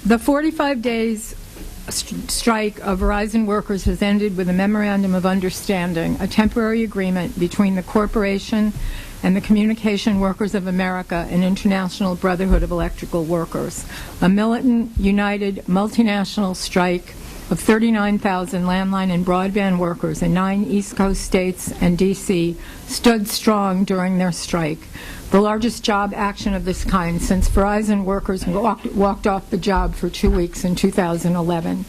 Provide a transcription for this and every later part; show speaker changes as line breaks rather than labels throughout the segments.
The 45 days strike of Verizon workers has ended with a memorandum of understanding, a temporary agreement between the corporation and the Communication Workers of America and International Brotherhood of Electrical Workers, a militant, united, multinational strike of 39,000 landline and broadband workers in 9 East Coast states and D.C. stood strong during their strike, the largest job action of this kind since Verizon workers walked off the job for 2 weeks in 2011.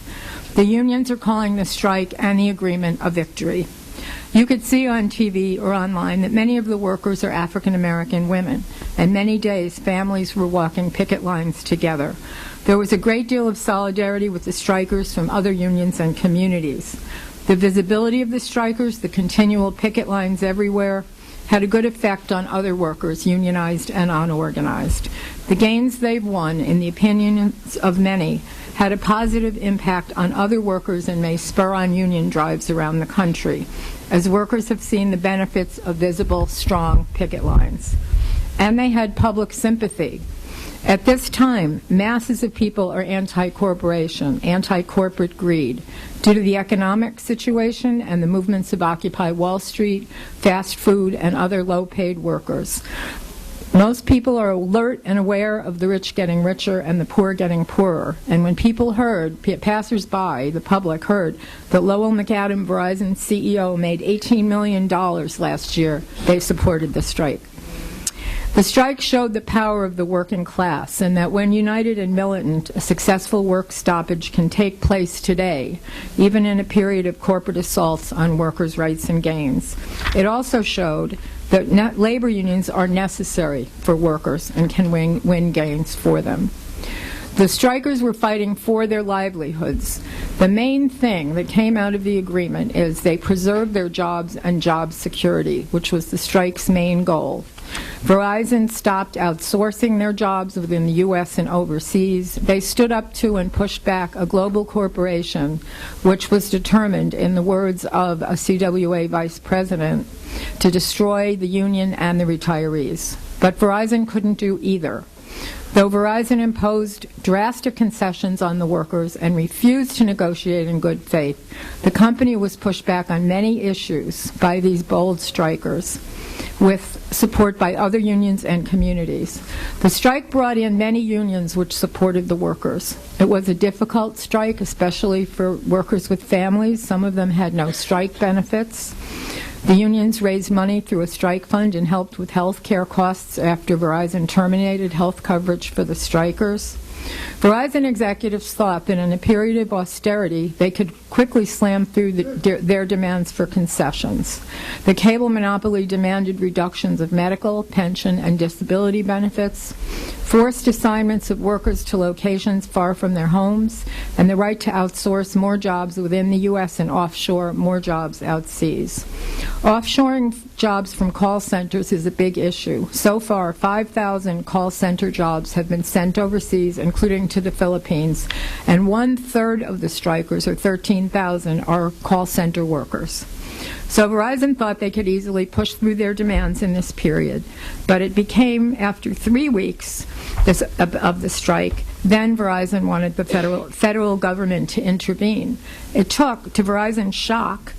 The unions are calling the strike and the agreement a victory. You could see on TV or online that many of the workers are African American women, and many days families were walking picket lines together. There was a great deal of solidarity with the strikers from other unions and communities. The visibility of the strikers, the continual picket lines everywhere, had a good effect on other workers, unionized and unorganized. The gains they've won, in the opinions of many, had a positive impact on other workers and may spur on union drives around the country, as workers have seen the benefits of visible, strong picket lines. And they had public sympathy. At this time, masses of people are anti-corporation, anti-corporate greed, due to the economic situation and the movements of Occupy Wall Street, fast food, and other low-paid workers. Most people are alert and aware of the rich getting richer and the poor getting poorer. And when people heard, passers-by, the public heard, that Lowell McAdam, Verizon's CEO, made $18 million last year, they supported the strike. The strike showed the power of the working class, and that when united and militant, a successful work stoppage can take place today, even in a period of corporate assaults on workers' rights and gains. It also showed that labor unions are necessary for workers and can win gains for them. The strikers were fighting for their livelihoods. The main thing that came out of the agreement is they preserved their jobs and job security, which was the strike's main goal. Verizon stopped outsourcing their jobs within the U.S. and overseas. They stood up to and pushed back a global corporation which was determined, in the words of a CWA vice president, to destroy the union and the retirees. But Verizon couldn't do either. Though Verizon imposed drastic concessions on the workers and refused to negotiate in good faith, the company was pushed back on many issues by these bold strikers, with support by other unions and communities. The strike brought in many unions which supported the workers. It was a difficult strike, especially for workers with families. Some of them had no strike benefits. The unions raised money through a strike fund and helped with health care costs after Verizon terminated health coverage for the strikers. Verizon executives thought that in a period of austerity, they could quickly slam through their demands for concessions. The cable monopoly demanded reductions of medical, pension, and disability benefits, forced assignments of workers to locations far from their homes, and the right to outsource more jobs within the U.S. and offshore more jobs outseas. Offshoring jobs from call centers is a big issue. So far, 5,000 call center jobs have been sent overseas, including to the Philippines, and 1/3 of the strikers, or 13,000, are call center workers. So Verizon thought they could easily push through their demands in this period, but it became, after 3 weeks of the strike, then Verizon wanted the federal government to intervene. It took, to Verizon's shock,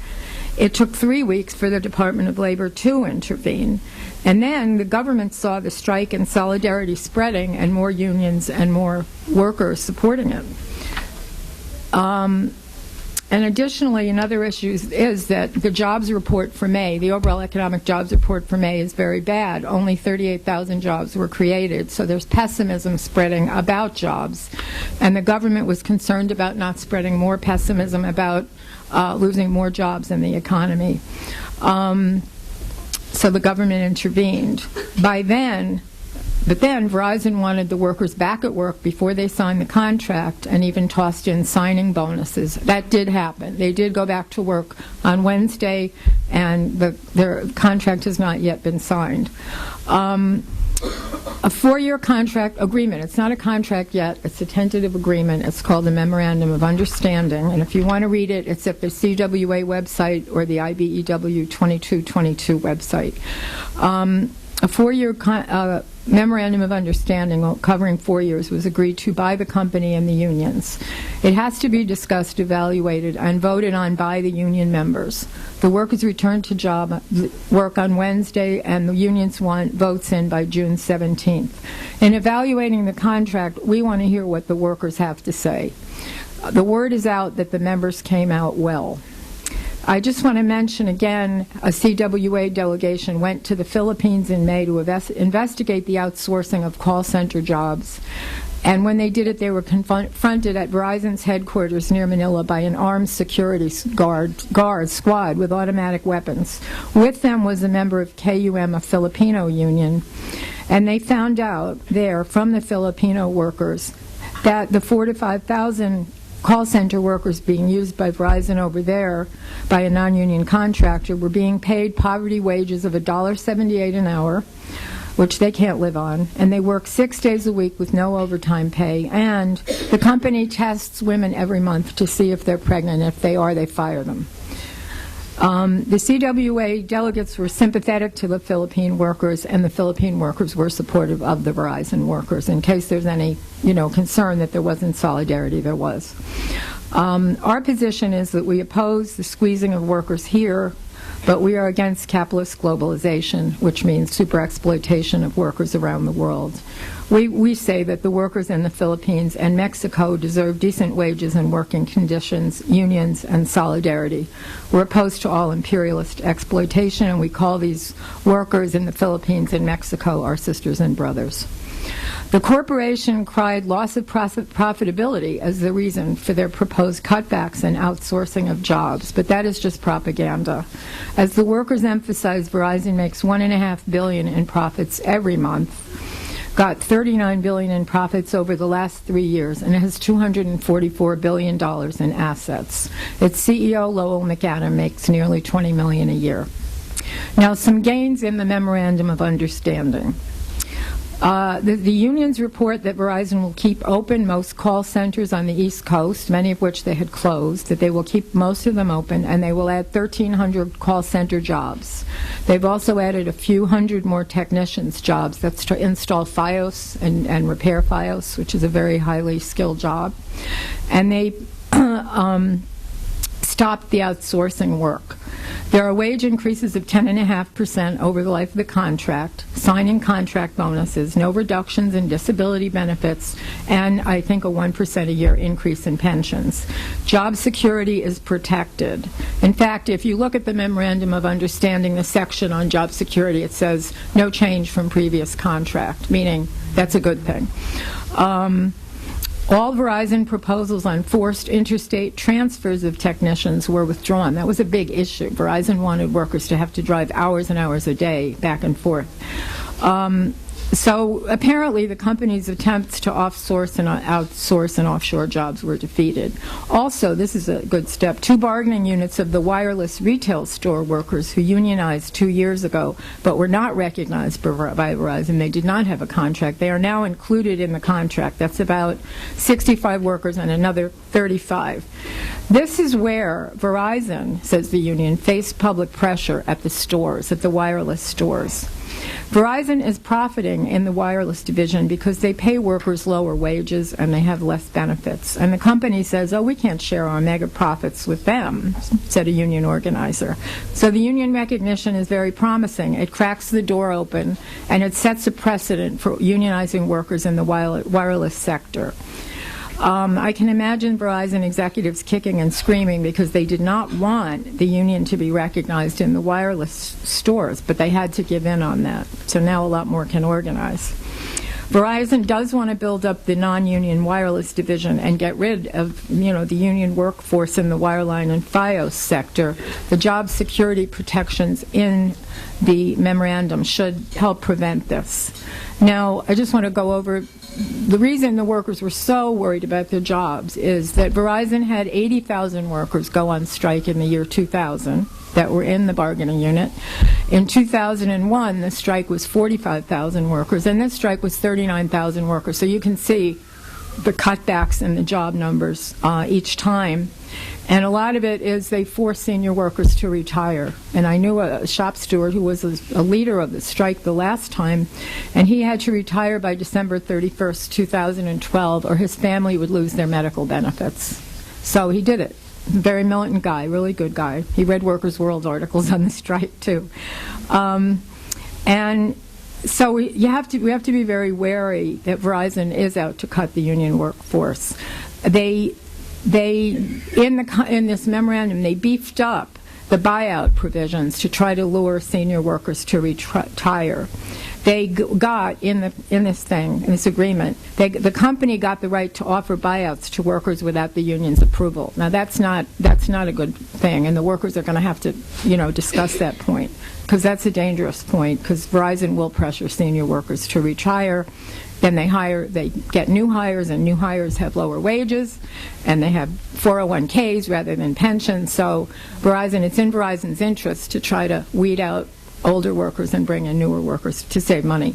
it took 3 weeks for the Department of Labor to intervene. And then the government saw the strike and solidarity spreading and more unions and more workers supporting it. And additionally, another issue is that the jobs report for May, the overall economic jobs report for May, is very bad. Only 38,000 jobs were created, so there's pessimism spreading about jobs. And the government was concerned about not spreading more pessimism about losing more jobs in the economy. So the government intervened. But then Verizon wanted the workers back at work before they signed the contract, and even tossed in signing bonuses. That did happen. They did go back to work on Wednesday, and their contract has not yet been signed. A 4-year contract agreement. It's not a contract yet. It's a tentative agreement. It's called the Memorandum of Understanding. And if you want to read it, it's at the CWA website or the IBEW 2222 website. A 4-year memorandum of understanding covering 4 years was agreed to by the company and the unions. It has to be discussed, evaluated, and voted on by the union members. The workers returned to work on Wednesday, and the unions votes in by June 17th. In evaluating the contract, we want to hear what the workers have to say. The word is out that the members came out well. I just want to mention again, a CWA delegation went to the Philippines in May to investigate the outsourcing of call center jobs. And when they did it, they were confronted at Verizon's headquarters near Manila by an armed security guard squad with automatic weapons. With them was a member of KUM, a Filipino union. And they found out there from the Filipino workers that the 4,000 to 5,000 call center workers being used by Verizon over there by a non-union contractor were being paid poverty wages of $1.78 an hour, which they can't live on, and they work 6 days a week with no overtime pay, and the company tests women every month to see if they're pregnant. If they are, they fire them. The CWA delegates were sympathetic to the Philippine workers, and the Philippine workers were supportive of the Verizon workers. In case there's any, concern that there wasn't solidarity, there was. Our position is that we oppose the squeezing of workers here, but we are against capitalist globalization, which means superexploitation of workers around the world. We say that the workers in the Philippines and Mexico deserve decent wages and working conditions, unions, and solidarity. We're opposed to all imperialist exploitation, and we call these workers in the Philippines and Mexico our sisters and brothers. The corporation cried loss of profitability as the reason for their proposed cutbacks and outsourcing of jobs, but that is just propaganda. As the workers emphasized, Verizon makes $1.5 billion in profits every month, got $39 billion in profits over the last 3 years, and it has $244 billion in assets. Its CEO, Lowell McAdam, makes nearly $20 million a year. Now, some gains in the Memorandum of Understanding. The unions report that Verizon will keep open most call centers on the East Coast, many of which they had closed, that they will keep most of them open, and they will add 1,300 call center jobs. They've also added a few hundred more technicians' jobs. That's to install FiOS and repair FiOS, which is a very highly skilled job. And they stopped the outsourcing work. There are wage increases of 10.5% over the life of the contract, signing contract bonuses, no reductions in disability benefits, and I think a 1% a year increase in pensions. Job security is protected. In fact, if you look at the Memorandum of Understanding, the section on job security, it says no change from previous contract, meaning that's a good thing. All Verizon proposals on forced interstate transfers of technicians were withdrawn. That was a big issue. Verizon wanted workers to have to drive hours and hours a day back and forth. So apparently the company's attempts to outsource and offshore jobs were defeated. Also, this is a good step, 2 bargaining units of the wireless retail store workers who unionized 2 years ago but were not recognized by Verizon. They did not have a contract. They are now included in the contract. That's about 65 workers and another 35. This is where Verizon, says the union, faced public pressure at the stores, at the wireless stores. Verizon is profiting in the wireless division because they pay workers lower wages and they have less benefits. And the company says, oh, we can't share our mega profits with them, said a union organizer. So the union recognition is very promising. It cracks the door open and it sets a precedent for unionizing workers in the wireless sector. I can imagine Verizon executives kicking and screaming because they did not want the union to be recognized in the wireless stores, but they had to give in on that. So now a lot more can organize. Verizon does want to build up the non-union wireless division and get rid of, the union workforce in the wireline and FiOS sector. The job security protections in the memorandum should help prevent this. Now, I just want to go over the reason the workers were so worried about their jobs is that Verizon had 80,000 workers go on strike in the year 2000 that were in the bargaining unit. In 2001, the strike was 45,000 workers, and this strike was 39,000 workers. So you can see the cutbacks in the job numbers each time. And a lot of it is they force senior workers to retire. And I knew a shop steward who was a leader of the strike the last time, and he had to retire by December 31st, 2012, or his family would lose their medical benefits. So he did it. Very militant guy, really good guy. He read Workers' World articles on the strike, too. And so we have to be very wary that Verizon is out to cut the union workforce. They in this memorandum, they beefed up the buyout provisions to try to lure senior workers to retire. They got in this agreement, the company got the right to offer buyouts to workers without the union's approval. Now that's not a good thing, and the workers are going to have to discuss that point, because that's a dangerous point, because Verizon will pressure senior workers to retire. Then they get new hires, and new hires have lower wages, and they have 401ks rather than pensions. So it's in Verizon's interest to try to weed out older workers and bring in newer workers to save money.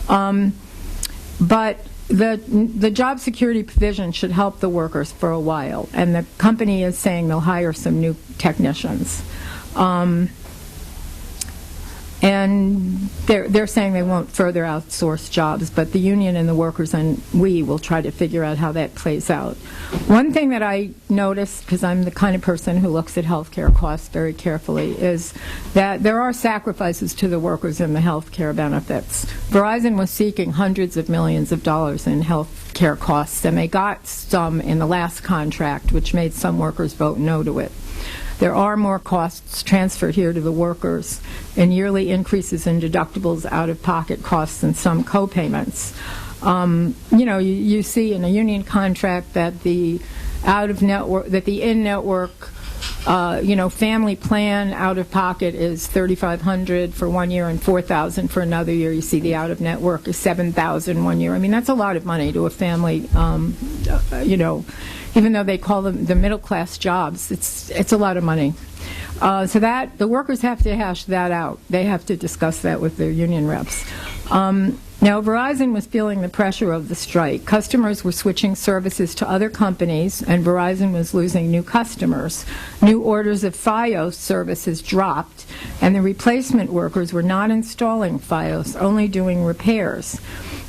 But the job security provision should help the workers for a while, and the company is saying they'll hire some new technicians. And they're saying they won't further outsource jobs, but the union and the workers and we will try to figure out how that plays out. One thing that I noticed, because I'm the kind of person who looks at healthcare costs very carefully, is that there are sacrifices to the workers in the healthcare benefits. Verizon was seeking hundreds of millions of dollars in healthcare costs, and they got some in the last contract, which made some workers vote no to it. There are more costs transferred here to the workers, and yearly increases in deductibles, out-of-pocket costs, and some co-payments. You see in a union contract that the in-network, family plan out-of-pocket is $3,500 for 1 year and $4,000 for another year. You see the out-of-network is $7,000 1 year. I mean, that's a lot of money to a family. Even though they call them the middle-class jobs, it's a lot of money. So that the workers have to hash that out. They have to discuss that with their union reps. Now, Verizon was feeling the pressure of the strike. Customers were switching services to other companies, and Verizon was losing new customers. New orders of FiOS services dropped, and the replacement workers were not installing FiOS, only doing repairs.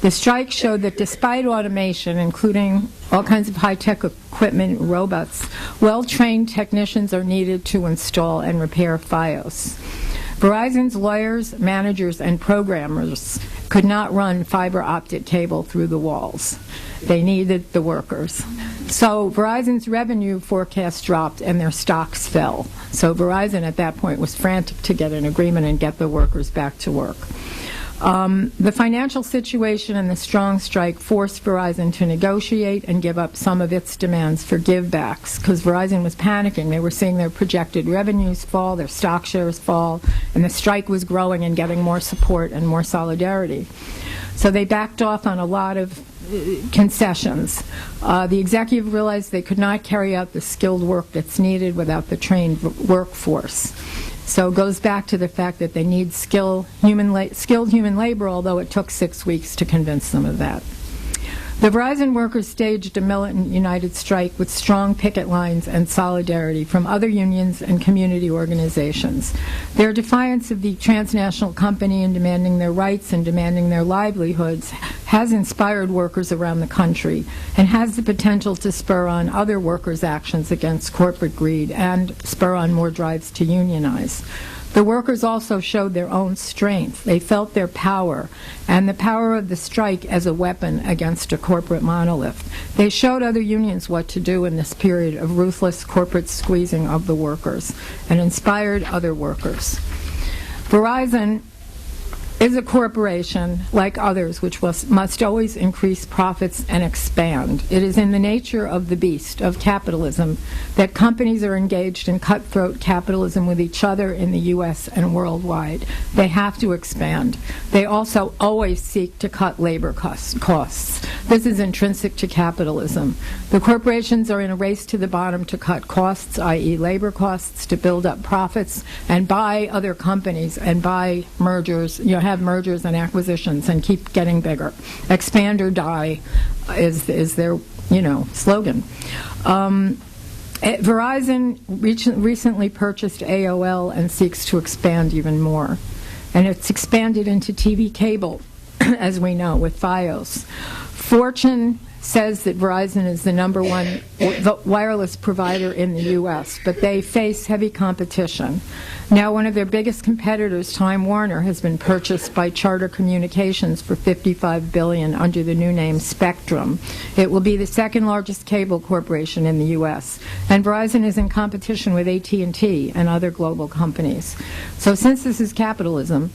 The strike showed that despite automation, including all kinds of high-tech equipment and robots, well-trained technicians are needed to install and repair FiOS. Verizon's lawyers, managers, and programmers could not run fiber optic cable through the walls. They needed the workers. So Verizon's revenue forecast dropped and their stocks fell. So Verizon at that point was frantic to get an agreement and get the workers back to work. The financial situation and the strong strike forced Verizon to negotiate and give up some of its demands for givebacks, because Verizon was panicking. They were seeing their projected revenues fall, their stock shares fall, and the strike was growing and getting more support and more solidarity. So they backed off on a lot of concessions. The executive realized they could not carry out the skilled work that's needed without the trained workforce. So it goes back to the fact that they need skilled human labor, although it took 6 weeks to convince them of that. The Verizon workers staged a militant united strike with strong picket lines and solidarity from other unions and community organizations. Their defiance of the transnational company in demanding their rights and demanding their livelihoods has inspired workers around the country and has the potential to spur on other workers' actions against corporate greed and spur on more drives to unionize. The workers also showed their own strength. They felt their power, and the power of the strike as a weapon against a corporate monolith. They showed other unions what to do in this period of ruthless corporate squeezing of the workers, and inspired other workers. Verizon is a corporation like others which must always increase profits and expand. It is in the nature of the beast, of capitalism, that companies are engaged in cutthroat capitalism with each other in the U.S. and worldwide. They have to expand. They also always seek to cut labor costs. This is intrinsic to capitalism. The corporations are in a race to the bottom to cut costs, i.e. labor costs, to build up profits, and buy other companies and buy mergers, have mergers and acquisitions and keep getting bigger. Expand or die is their slogan. Verizon recently purchased AOL and seeks to expand even more. And it's expanded into TV cable, as we know, with Fios. Fortune says that Verizon is the #1 wireless provider in the U.S., but they face heavy competition. Now, one of their biggest competitors, Time Warner, has been purchased by Charter Communications for $55 billion under the new name Spectrum. It will be the second largest cable corporation in the U.S., and Verizon is in competition with AT&T and other global companies. So since this is capitalism,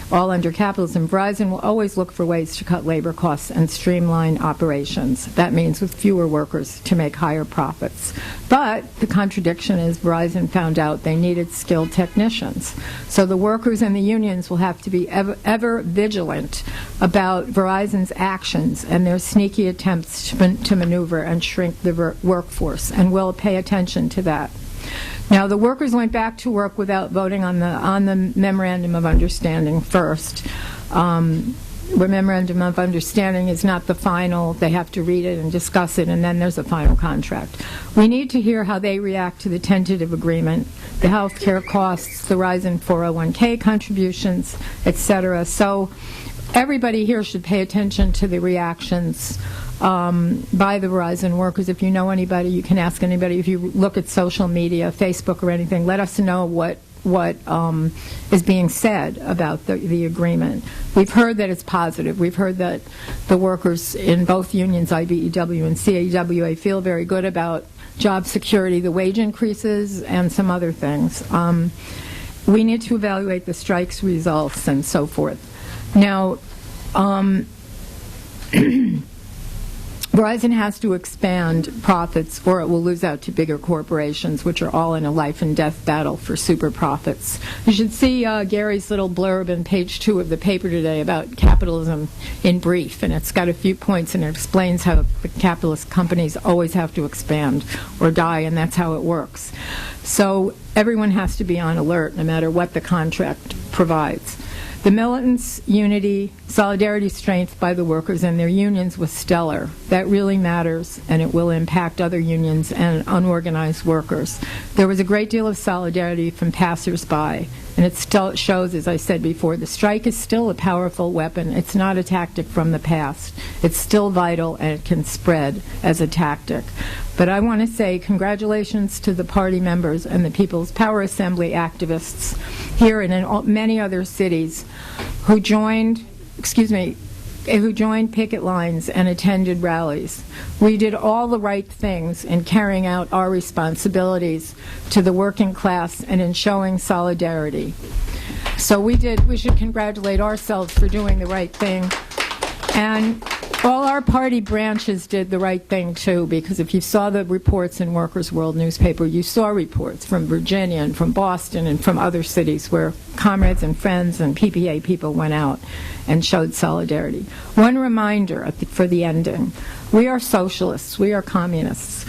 all under capitalism, Verizon will always look for ways to cut labor costs and streamline operations. That means with fewer workers to make higher profits. But the contradiction is Verizon found out they needed skilled technicians. So the workers and the unions will have to be ever vigilant about Verizon's actions and their sneaky attempts to maneuver and shrink the workforce, and we'll pay attention to that. Now, the workers went back to work without voting on the Memorandum of Understanding first. The Memorandum of Understanding is not the final. They have to read it and discuss it, and then there's a final contract. We need to hear how they react to the tentative agreement, the health care costs, the rise in 401k contributions, etc. So everybody here should pay attention to the reactions by the Verizon workers. If you know anybody, you can ask anybody. If you look at social media, Facebook or anything, let us know what is being said about the agreement. We've heard that it's positive. We've heard that the workers in both unions, IBEW and CAWA, feel very good about job security, the wage increases, and some other things. We need to evaluate the strike's results and so forth. Now, Verizon has to expand profits or it will lose out to bigger corporations, which are all in a life and death battle for super profits. You should see Gary's little blurb on page 2 of the paper today about capitalism in brief, and it's got a few points and it explains how the capitalist companies always have to expand or die, and that's how it works. So everyone has to be on alert no matter what the contract provides. The militants' unity, solidarity, strength by the workers and their unions was stellar. That really matters, and it will impact other unions and unorganized workers. There was a great deal of solidarity from passers-by, and it still shows, as I said before, the strike is still a powerful weapon. It's not a tactic from the past. It's still vital, and it can spread as a tactic. But I want to say congratulations to the party members and the People's Power Assembly activists here and in many other cities who joined picket lines and attended rallies. We did all the right things in carrying out our responsibilities to the working class and in showing solidarity. So we should congratulate ourselves for doing the right thing. And all our party branches did the right thing, too, because if you saw the reports in Workers' World newspaper, you saw reports from Virginia and from Boston and from other cities where comrades and friends and PPA people went out and showed solidarity. One reminder for the ending. We are socialists. We are communists.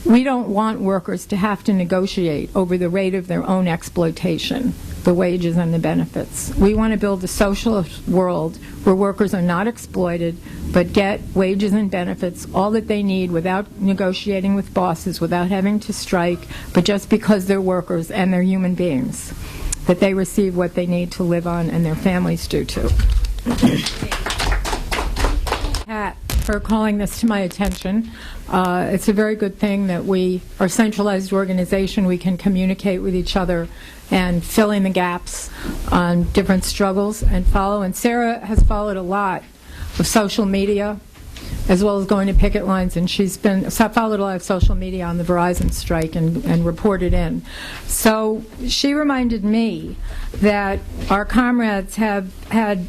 We don't want workers to have to negotiate over the rate of their own exploitation, the wages and the benefits. We want to build a socialist world where workers are not exploited but get wages and benefits, all that they need without negotiating with bosses, without having to strike, but just because they're workers and they're human beings, that they receive what they need to live on and their families do too. Pat, for calling this to my attention. It's a very good thing that we are a centralized organization. We can communicate with each other and fill in the gaps on different struggles and follow. And Sarah has followed a lot of social media as well as going to picket lines, and she's followed a lot of social media on the Verizon strike and reported in. So she reminded me that our comrades have had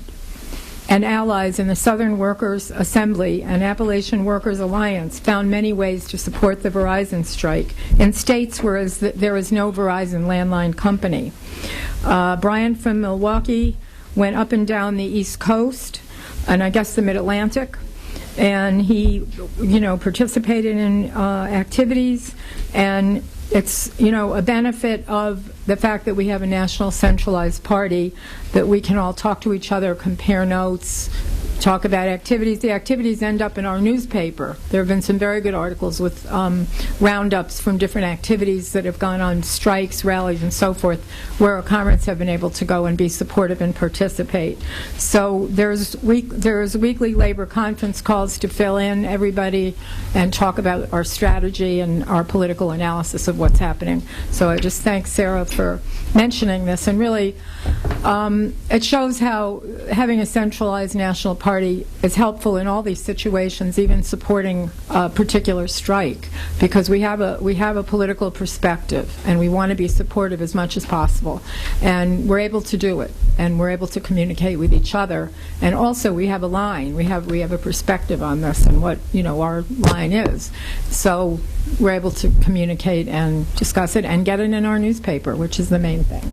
and allies in the Southern Workers Assembly and Appalachian Workers Alliance found many ways to support the Verizon strike in states where there is no Verizon landline company. Brian from Milwaukee went up and down the East Coast and I guess the Mid-Atlantic, and he, participated in activities, and it's, a benefit of the fact that we have a national centralized party, that we can all talk to each other, compare notes, talk about activities. The activities end up in our newspaper. There have been some very good articles with roundups from different activities that have gone on, strikes, rallies, and so forth, where our comrades have been able to go and be supportive and participate. So there's weekly labor conference calls to fill in everybody and talk about our strategy and our political analysis of what's happening. So I just thank Sarah for mentioning this, and really it shows how having a centralized national party is helpful in all these situations, even supporting a particular strike, because we have a political perspective and we want to be supportive as much as possible, and we're able to do it, and we're able to communicate with each other, and also we have a line, we have a perspective on this and what our line is, so we're able to communicate and discuss it and get it in our newspaper, which is the main thing.